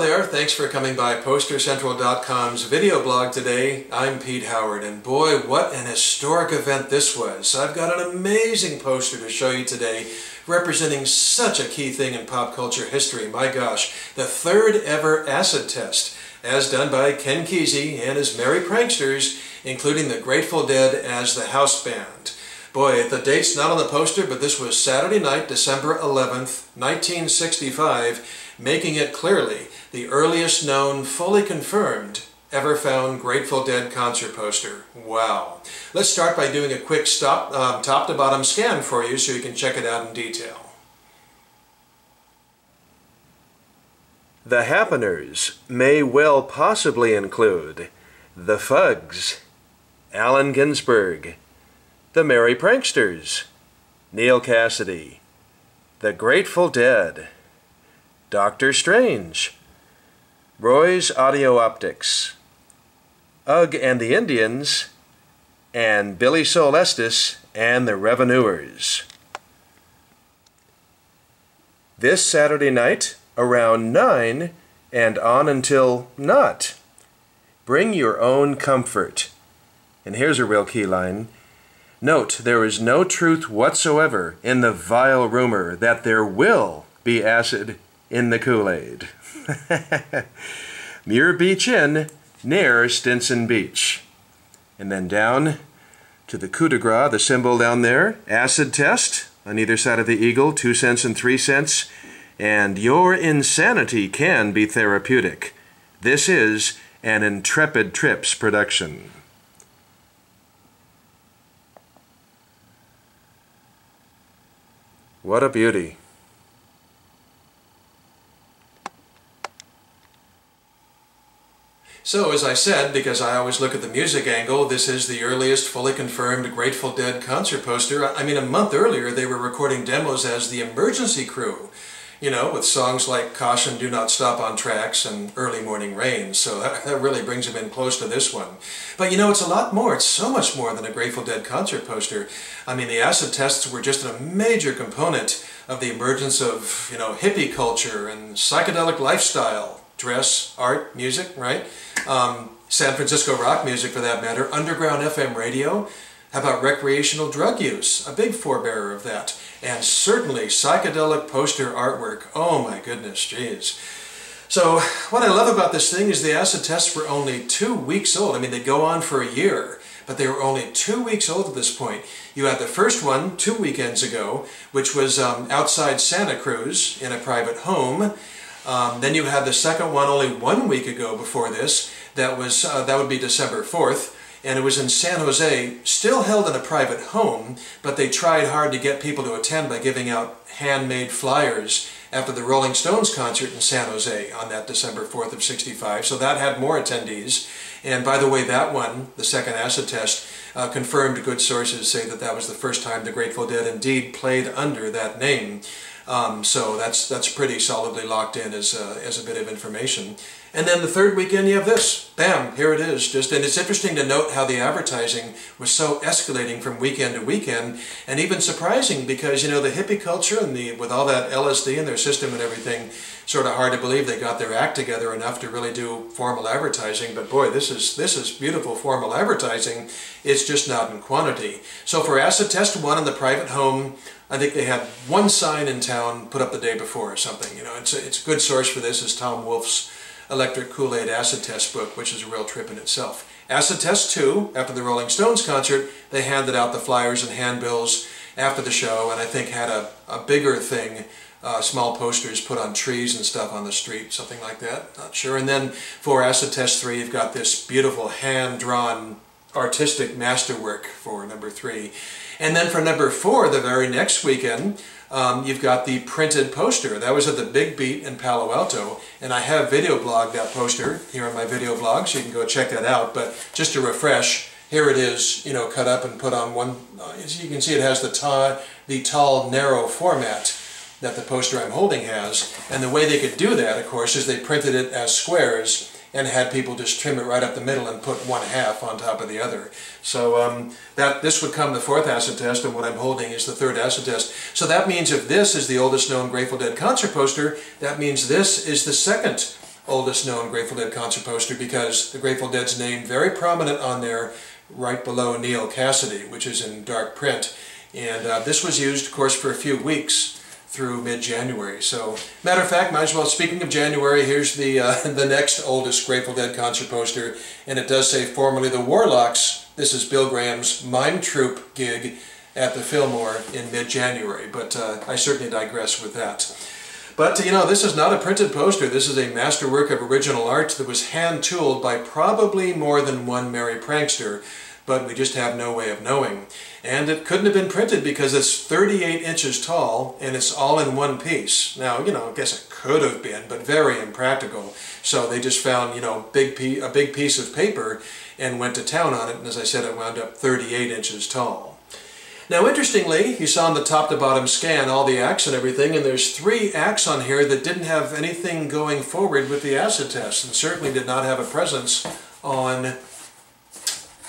there, thanks for coming by PosterCentral.com's video blog today. I'm Pete Howard, and boy, what an historic event this was. I've got an amazing poster to show you today representing such a key thing in pop culture history. My gosh, the third ever acid test, as done by Ken Kesey and his Merry Pranksters, including the Grateful Dead as the house band. Boy, the date's not on the poster, but this was Saturday night, December 11th, 1965, making it clearly the earliest known, fully confirmed, ever found Grateful Dead concert poster. Wow. Let's start by doing a quick top to bottom scan for you so you can check it out in detail. The happeners may well possibly include the Fugs, Allen Ginsberg, the Merry Pranksters, Neal Cassidy, the Grateful Dead, Dr. Strange, Roy's Audio Optics, Ugg and the Indians, and Billy Soul Estes and the Revenuers. This Saturday night, around 9 and on until not. Bring your own comfort. And here's a real key line. Note, there is no truth whatsoever in the vile rumor that there will be acid in the Kool-Aid. Muir Beach Inn, near Stinson Beach. And then down to the coup de grace, the symbol down there, acid test on either side of the eagle, 2 cents and 3 cents. And your insanity can be therapeutic. This is an Intrepid Trips production. What a beauty. So, as I said, because I always look at the music angle, this is the earliest fully confirmed Grateful Dead concert poster. I mean, a month earlier they were recording demos as the Emergency Crew, you know, with songs like Caution, Do Not Stop on Tracks and Early Morning Rain, so that really brings them in close to this one. But you know, it's a lot more, it's so much more than a Grateful Dead concert poster. I mean, the acid tests were just a major component of the emergence of, you know, hippie culture and psychedelic lifestyle. Dress, art, music, right? San Francisco rock music for that matter, underground FM radio. How about recreational drug use? A big forebearer of that. And certainly psychedelic poster artwork. Oh my goodness, geez. So what I love about this thing is the acid tests were only 2 weeks old. I mean, they go on for a year, but they were only 2 weeks old at this point. You had the first one 2 weekends ago, which was outside Santa Cruz in a private home. Then you had the second one only 1 week ago before this. That would be December 4th. And it was in San Jose, still held in a private home, but they tried hard to get people to attend by giving out handmade flyers after the Rolling Stones concert in San Jose on that December 4th of '65. So that had more attendees. And by the way, that one, the second acid test, confirmed. Good sources say that that was the first time the Grateful Dead indeed played under that name. So that's pretty solidly locked in as a bit of information. And then the third weekend you have this. Bam, here it is. And it's interesting to note how the advertising was so escalating from weekend to weekend, and even surprising because, you know, the hippie culture and with all that LSD in their system and everything, sort of hard to believe they got their act together enough to really do formal advertising. But boy, this is beautiful formal advertising. It's just not in quantity. So for acid test 1 in the private home, I think they had 1 sign in town put up the day before or something. You know, it's a good source for this is Tom Wolfe's Electric Kool-Aid Acid Test book, which is a real trip in itself. Acid Test 2, after the Rolling Stones concert, they handed out the flyers and handbills after the show, and I think had a bigger thing, small posters put on trees and stuff on the street, something like that, not sure. And then for Acid Test 3, you've got this beautiful hand-drawn artistic masterwork for number 3. And then for number 4, the very next weekend, you've got the printed poster. That was at the Big Beat in Palo Alto, and I have video blogged that poster here on my video blog, so you can go check that out. But just to refresh, here it is, you know, cut up and put on one. As you can see, it has the tall, narrow format that the poster I'm holding has. And the way they could do that, of course, is they printed it as squares and had people just trim it right up the middle and put 1/2 on top of the other. So this would come the 4th acid test, and what I'm holding is the 3rd acid test. So that means if this is the oldest known Grateful Dead concert poster, that means this is the 2nd oldest known Grateful Dead concert poster because the Grateful Dead's name very prominent on there right below Neil Cassidy, which is in dark print. And this was used, of course, for a few weeks through mid-January. So, matter of fact, might as well, speaking of January, here's the the next oldest Grateful Dead concert poster, and it does say formerly the Warlocks. This is Bill Graham's Mime Troupe gig at the Fillmore in mid-January, but I certainly digress with that. But, you know, this is not a printed poster. This is a masterwork of original art that was hand-tooled by probably more than one merry prankster, but we just have no way of knowing. And it couldn't have been printed because it's 38 inches tall and it's all in one piece. Now, you know, I guess it could have been, but very impractical. So they just found, you know, a big piece of paper and went to town on it, and as I said, it wound up 38 inches tall. Now, interestingly, you saw in the top to bottom scan all the acts and everything, and there's 3 acts on here that didn't have anything going forward with the acid test, and certainly did not have a presence on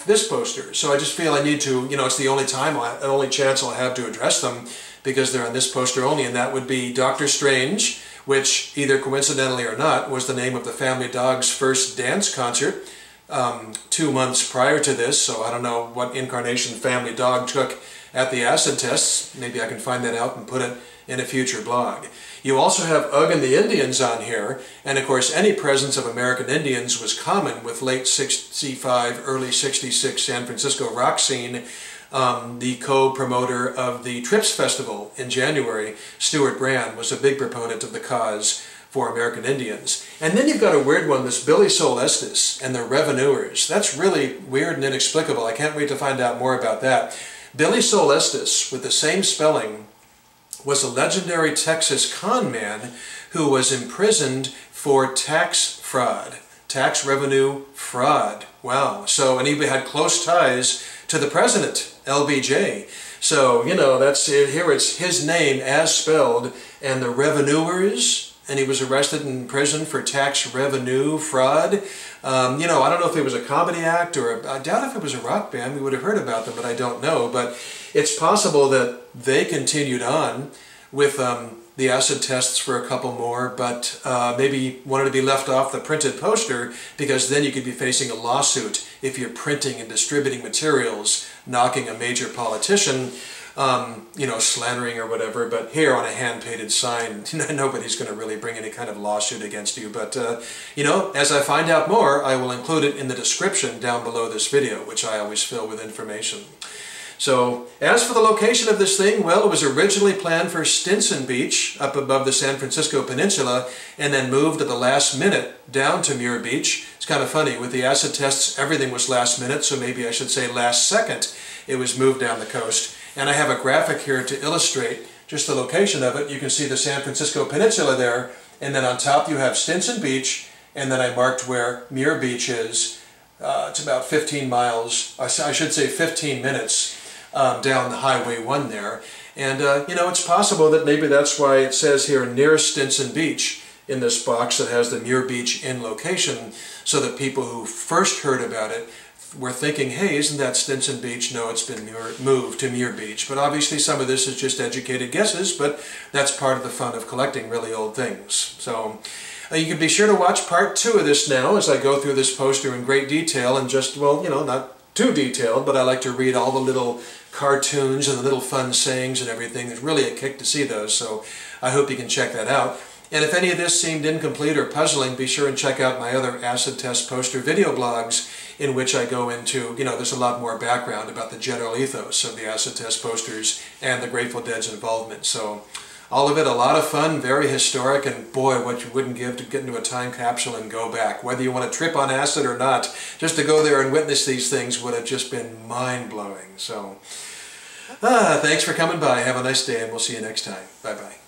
this poster. So I just feel I need to, you know, it's the only chance I'll have to address them because they're on this poster only, and that would be Dr. Strange, which, either coincidentally or not, was the name of the Family Dog's first dance concert 2 months prior to this, so I don't know what incarnation Family Dog took at the acid tests. Maybe I can find that out and put it in a future blog. You also have Ugg and the Indians on here, and of course any presence of American Indians was common with late 65, early 66 San Francisco rock scene. The co-promoter of the Trips Festival in January, Stuart Brand, was a big proponent of the cause for American Indians. And then you've got a weird one, this Billy Sol Estes and the Revenuers. That's really weird and inexplicable. I can't wait to find out more about that. Billy Sol Estes, with the same spelling, was a legendary Texas con man who was imprisoned for tax fraud, tax revenue fraud. Wow. So, and he had close ties to the president, LBJ. So, you know, that's it. Here it's his name as spelled, and the Revenuers, and he was arrested and in prison for tax revenue fraud. You know, I don't know if it was a comedy act or I doubt if it was a rock band. We would have heard about them, but I don't know. But it's possible that they continued on with the acid tests for a couple more, but maybe wanted to be left off the printed poster because then you could be facing a lawsuit if you're printing and distributing materials, knocking a major politician, you know, slandering or whatever. But here on a hand-painted sign, nobody's going to really bring any kind of lawsuit against you. But, you know, as I find out more, I will include it in the description down below this video, which I always fill with information. So, as for the location of this thing, well, it was originally planned for Stinson Beach, up above the San Francisco Peninsula, and then moved at the last minute down to Muir Beach. It's kind of funny, with the acid tests, everything was last minute, so maybe I should say last second it was moved down the coast. And I have a graphic here to illustrate just the location of it. You can see the San Francisco Peninsula there, and then on top you have Stinson Beach, and then I marked where Muir Beach is. It's about 15 miles, I should say 15 minutes down the Highway 1 there. And, you know, it's possible that maybe that's why it says here near Stinson Beach in this box that has the Muir Beach in location, so that people who first heard about it were thinking, hey, isn't that Stinson Beach? No, it's been moved to Muir Beach. But obviously some of this is just educated guesses, but that's part of the fun of collecting really old things. So you can be sure to watch part 2 of this now as I go through this poster in great detail, and just, well, you know, not too detailed, but I like to read all the little cartoons and the little fun sayings and everything. It's really a kick to see those, so I hope you can check that out. And if any of this seemed incomplete or puzzling, be sure and check out my other acid test poster video blogs, in which I go into, you know, there's a lot more background about the general ethos of the acid test posters and the Grateful Dead's involvement. So all of it a lot of fun, very historic, and boy, what you wouldn't give to get into a time capsule and go back. Whether you want to trip on acid or not, just to go there and witness these things would have just been mind-blowing. So thanks for coming by. Have a nice day, and we'll see you next time. Bye-bye.